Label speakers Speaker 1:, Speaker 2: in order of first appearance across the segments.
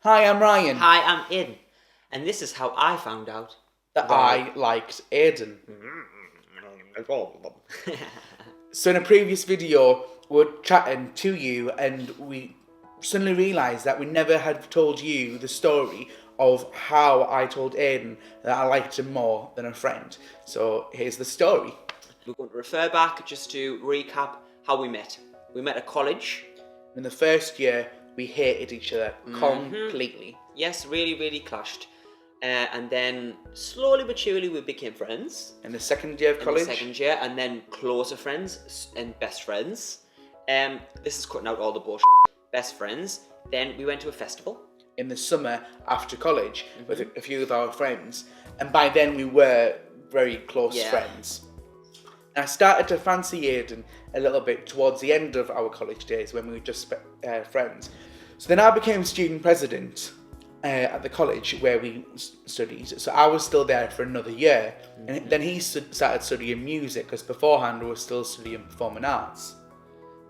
Speaker 1: Hi, I'm Ryan.
Speaker 2: Hi, I'm Aiden, and this is how I found out
Speaker 1: That I liked Aiden. So in a previous video, we were chatting to you and we suddenly realised that we never had told you the story of how I told Aiden that I liked him more than a friend. So here's the story.
Speaker 2: We're going to refer back just to recap how we met. We met at college.
Speaker 1: In the first year, we hated each other completely.
Speaker 2: Yes, really clashed. And then slowly but surely we became friends.
Speaker 1: In the second year of college?
Speaker 2: In the second year, and then closer friends and best friends. This is cutting out all the bullshit. Best friends. Then we went to a festival.
Speaker 1: In the summer after college with a few of our friends. And by then we were very close friends. And I started to fancy Aiden a little bit towards the end of our college days when we were just friends. So then I became student president at the college where we studied. So I was still there for another year. And then he started studying music because beforehand we were still studying performing arts.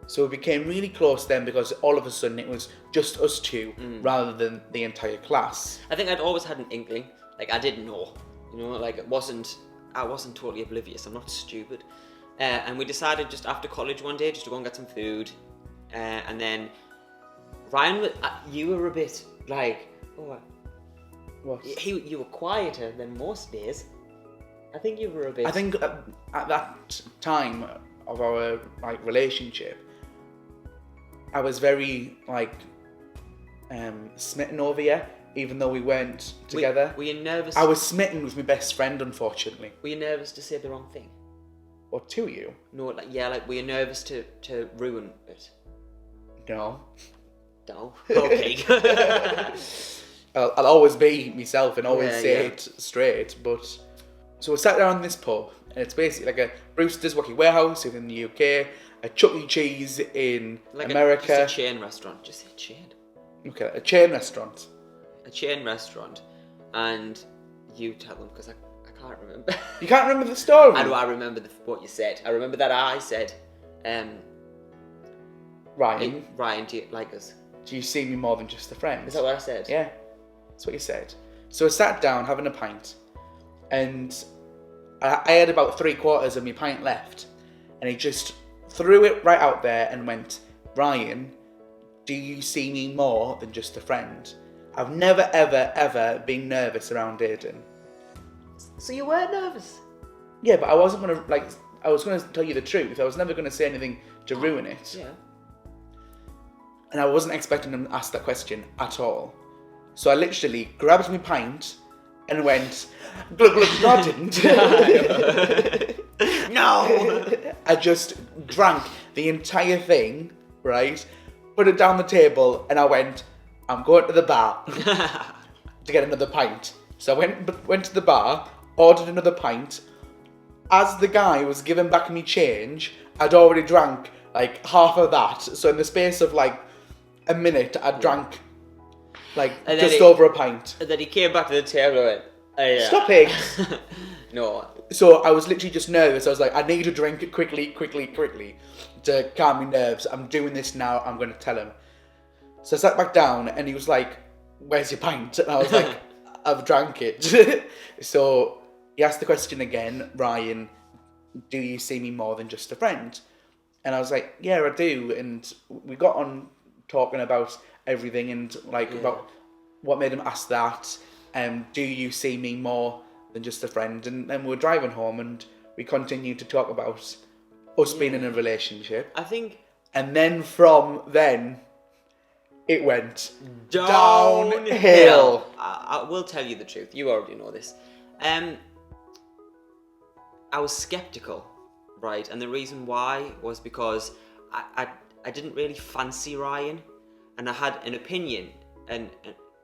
Speaker 1: So we became really close then because all of a sudden it was just us two rather than the entire class.
Speaker 2: I think I'd always had an inkling. Like I didn't know, like I wasn't totally oblivious. I'm not stupid. And we decided just after college one day just to go and get some food. And then Ryan, you were a bit like,
Speaker 1: What?
Speaker 2: You were quieter than most days. I think you were a bit.
Speaker 1: I think at that time of our relationship, I was very smitten over you, even though we weren't together.
Speaker 2: Were you nervous?
Speaker 1: I was smitten with my best friend, unfortunately.
Speaker 2: Were you nervous to say the wrong thing?
Speaker 1: Or to you?
Speaker 2: No, were you nervous to ruin it?
Speaker 1: No.
Speaker 2: No. Okay.
Speaker 1: I'll always be myself and always say it straight, but... So we sat down in this pub, and it's basically like a Brewster's Wacky Warehouse in the UK, a Chuck E. Cheese in America.
Speaker 2: Just a chain restaurant. Just say chain.
Speaker 1: Okay, a chain restaurant.
Speaker 2: A chain restaurant, and you tell them because I can't remember.
Speaker 1: You can't remember the story?
Speaker 2: I remember what you said. I remember that I said,
Speaker 1: Ryan,
Speaker 2: do you like us?
Speaker 1: do you see me more than just a friend?
Speaker 2: Is that what I said?
Speaker 1: Yeah, that's what you said. So I sat down having a pint, and I had about 3/4 of my pint left, and he just threw it right out there and went, Ryan, do you see me more than just a friend? I've never, ever been nervous around Aiden.
Speaker 2: So you were nervous?
Speaker 1: Yeah, but I wasn't going to, I was going to tell you the truth. I was never going to say anything to ruin it.
Speaker 2: Yeah.
Speaker 1: And I wasn't expecting him to ask that question at all. So I literally grabbed my pint and went, glug, glug. No, I didn't.
Speaker 2: No!
Speaker 1: I just drank the entire thing, right? Put it down the table, and I went, I'm going to the bar to get another pint. So I went to the bar, ordered another pint. As the guy was giving back me change, I'd already drank half of that. So in the space of a minute, I drank just over a pint.
Speaker 2: And then he came back to the table and went, oh, yeah.
Speaker 1: Stop it!
Speaker 2: No.
Speaker 1: So I was literally just nervous. I was like, I need to drink it quickly to calm my nerves. I'm doing this now. I'm going to tell him. So I sat back down and he was like, where's your pint? And I was like, I've drank it. So he asked the question again, Ryan, do you see me more than just a friend? And I was like, yeah, I do. And we got on talking about everything and about what made him ask that. Do you see me more than just a friend? And then we were driving home and we continued to talk about us being in a relationship.
Speaker 2: I think...
Speaker 1: And then from then, it went
Speaker 2: downhill. I will tell you the truth. You already know this. I was skeptical, right? And the reason why was because I didn't really fancy Ryan, and I had an opinion and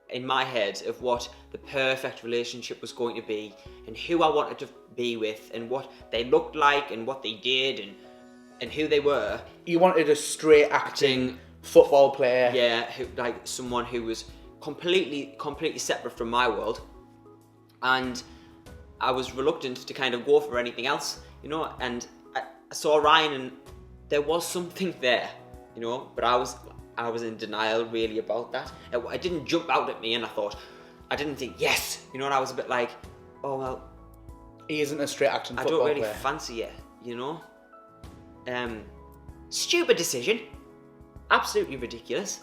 Speaker 2: in my head of what the perfect relationship was going to be, and who I wanted to be with, and what they looked like, and what they did, and who they were.
Speaker 1: You wanted a straight acting football player.
Speaker 2: Yeah, someone who was completely separate from my world, and I was reluctant to kind of go for anything else, and I saw Ryan and there was something there, but I I was in denial really about that. It didn't jump out at me, and I didn't think yes, you know. And I was a bit like, oh well,
Speaker 1: He isn't a straight acting
Speaker 2: I
Speaker 1: football
Speaker 2: don't really
Speaker 1: player.
Speaker 2: fancy it, you know. Stupid decision, absolutely ridiculous.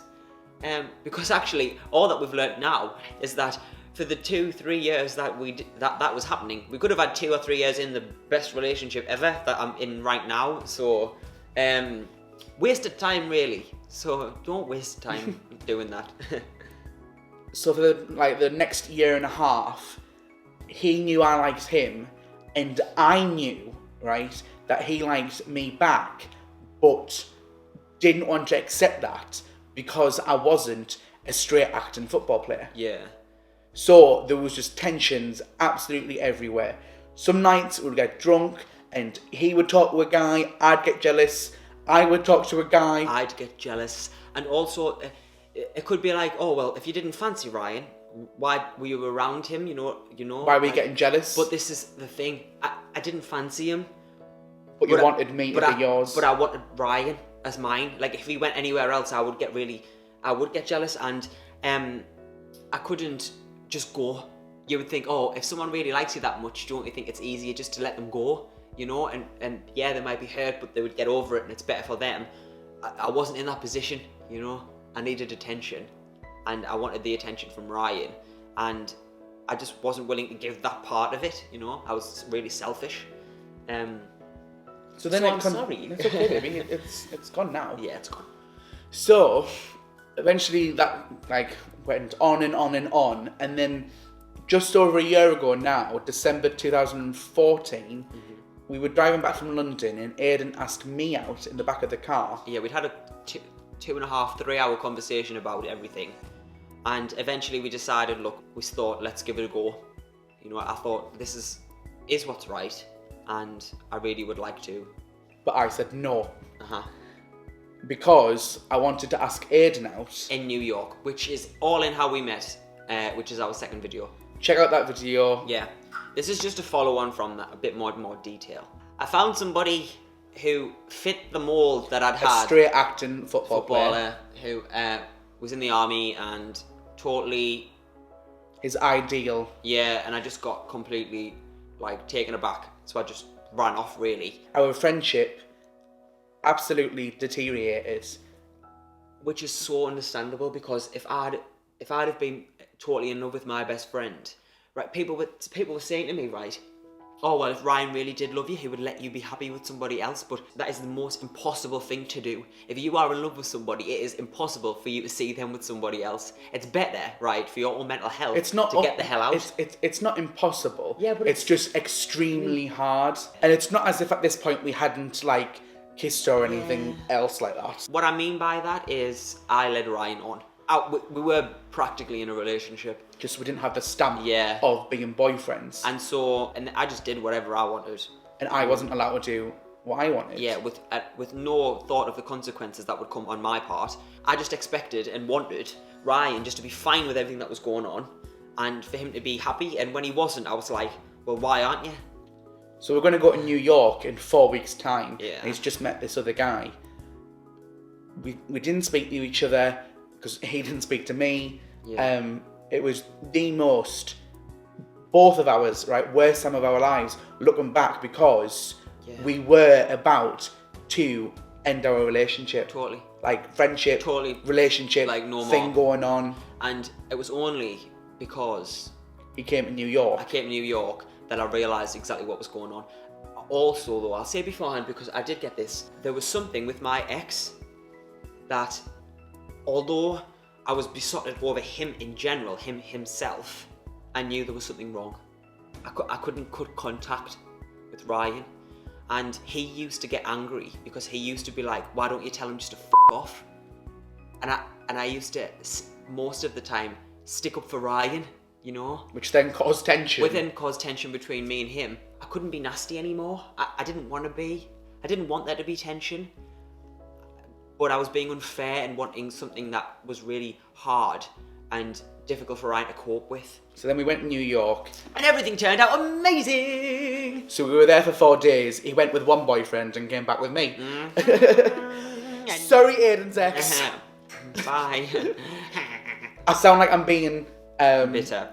Speaker 2: Because actually, all that we've learnt now is that for the 2-3 years that that was happening, we could have had 2 or 3 years in the best relationship ever that I'm in right now. So, wasted time really. So don't waste time doing that.
Speaker 1: So for the next year and a half, he knew I liked him, and I knew, right, that he liked me back, but didn't want to accept that because I wasn't a straight acting football player.
Speaker 2: Yeah.
Speaker 1: So there was just tensions absolutely everywhere. Some nights we would get drunk and he would talk to a guy, I'd get jealous, I would talk to a guy.
Speaker 2: I'd get jealous. And also, it could be like, oh, well, if you didn't fancy Ryan, why were you around him, you know?
Speaker 1: Why were you getting jealous?
Speaker 2: But this is the thing, I didn't fancy him.
Speaker 1: But you wanted me to be yours.
Speaker 2: But I wanted Ryan as mine. Like, if he went anywhere else, I would get jealous, and I couldn't just go. You would think, oh, if someone really likes you that much, don't you think it's easier just to let them go, you know? And yeah, they might be hurt, but they would get over it, and it's better for them. I wasn't in that position, you know? I needed attention, and I wanted the attention from Ryan, and I just wasn't willing to give that part of it, you know? I was really selfish.
Speaker 1: So then
Speaker 2: I'm sorry.
Speaker 1: It's okay, baby. It's gone now.
Speaker 2: Yeah, it's gone.
Speaker 1: So eventually that went on and on and on, and then just over a year ago now, December 2014, we were driving back from London, and Aiden asked me out in the back of the car.
Speaker 2: Yeah, we'd had a 2.5, 3 hour conversation about everything, and eventually we decided, look, we thought, let's give it a go. You know, I thought this is what's right, and I really would like to.
Speaker 1: But I said no.
Speaker 2: Uh-huh.
Speaker 1: Because I wanted to ask Aiden out.
Speaker 2: In New York, which is all in how we met, which is our second video.
Speaker 1: Check out that video.
Speaker 2: Yeah. This is just a follow-on from that, a bit more detail. I found somebody who fit the mold that I'd had.
Speaker 1: A straight acting footballer
Speaker 2: who was in the army and totally...
Speaker 1: his ideal.
Speaker 2: Yeah, and I just got completely, taken aback. So I just ran off, really.
Speaker 1: Our friendship absolutely deteriorated.
Speaker 2: Which is so understandable, because if I'd have been totally in love with my best friend, right, people were saying to me, right, oh, well, if Ryan really did love you, he would let you be happy with somebody else, but that is the most impossible thing to do. If you are in love with somebody, it is impossible for you to see them with somebody else. It's better, right, for your own mental health to get the hell out.
Speaker 1: It's not impossible.
Speaker 2: Yeah, but
Speaker 1: it's just extremely hard. And it's not as if at this point we hadn't, kissed or anything else like that.
Speaker 2: What I mean by that is I led Ryan on. We were practically in a relationship.
Speaker 1: Just we didn't have the stamp
Speaker 2: Yeah.
Speaker 1: of being boyfriends.
Speaker 2: And I just did whatever I wanted.
Speaker 1: And I wasn't allowed to do what I wanted.
Speaker 2: Yeah, with no thought of the consequences that would come on my part. I just expected and wanted Ryan just to be fine with everything that was going on, and for him to be happy. And when he wasn't, I was like, well, why aren't you?
Speaker 1: So we're going to go to New York in 4 weeks' time.
Speaker 2: Yeah.
Speaker 1: And he's just met this other guy. We didn't speak to each other because he didn't speak to me.
Speaker 2: Yeah.
Speaker 1: It was the most, both of ours, right, worst time of our lives, looking back, because we were about to end our relationship.
Speaker 2: Totally.
Speaker 1: Friendship,
Speaker 2: Totally.
Speaker 1: relationship,
Speaker 2: No
Speaker 1: thing
Speaker 2: more.
Speaker 1: going on.
Speaker 2: And it was only because
Speaker 1: He came to New York.
Speaker 2: I came to New York that I realised exactly what was going on. Also, though, I'll say beforehand, because I did get this, there was something with my ex that, although I was besotted over him in general, himself, I knew there was something wrong. I couldn't cut contact with Ryan, and he used to get angry because he used to be like, why don't you tell him just to f*** off? And I used to, most of the time, stick up for Ryan, you know?
Speaker 1: Which then caused tension.
Speaker 2: Caused tension between me and him. I couldn't be nasty anymore. I didn't want to be. I didn't want there to be tension. But I was being unfair and wanting something that was really hard and difficult for Ryan to cope with.
Speaker 1: So then we went to New York.
Speaker 2: And everything turned out amazing!
Speaker 1: So we were there for 4 days. He went with one boyfriend and came back with me. Sorry, Aiden's ex.
Speaker 2: Bye.
Speaker 1: I sound like I'm being
Speaker 2: Bitter.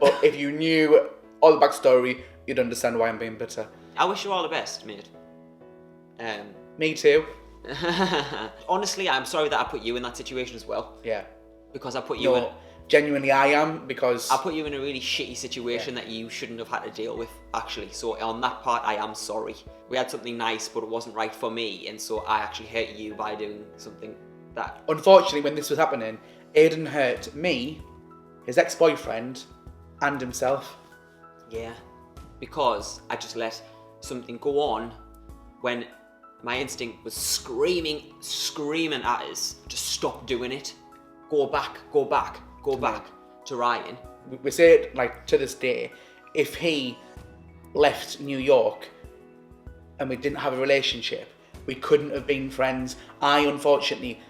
Speaker 1: But if you knew all the backstory, you'd understand why I'm being bitter.
Speaker 2: I wish you all the best, mate.
Speaker 1: Me too.
Speaker 2: Honestly, I'm sorry that I put you in that situation as well.
Speaker 1: Yeah.
Speaker 2: Because I put you in.
Speaker 1: No, genuinely I am, because
Speaker 2: I put you in a really shitty situation that you shouldn't have had to deal with, actually. So on that part, I am sorry. We had something nice, but it wasn't right for me, and so I actually hurt you by doing something that...
Speaker 1: Unfortunately, when this was happening, Aiden hurt me, his ex-boyfriend, and himself.
Speaker 2: Yeah. Because I just let something go on when my instinct was screaming at us to stop doing it. Go back to Ryan.
Speaker 1: We say it, like, to this day, if he left New York and we didn't have a relationship, we couldn't have been friends. I, unfortunately,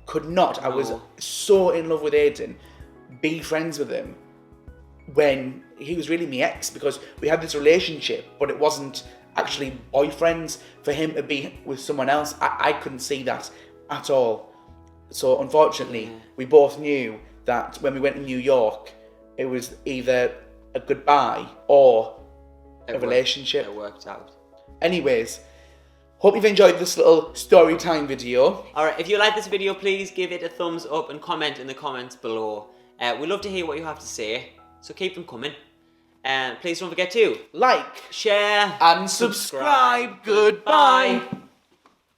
Speaker 1: could not. I was so in love with Aiden, be friends with him when he was really my ex, because we had this relationship, but it wasn't actually boyfriends. For him to be with someone else, I couldn't see that at all. So unfortunately, we both knew that when we went to New York, it was either a goodbye or a relationship.
Speaker 2: It worked out.
Speaker 1: Anyways, hope you've enjoyed this little story time video.
Speaker 2: Alright, if you like this video, please give it a thumbs up and comment in the comments below. We'd love to hear what you have to say, so keep them coming. And please don't forget to
Speaker 1: Like,
Speaker 2: share,
Speaker 1: and subscribe. Goodbye.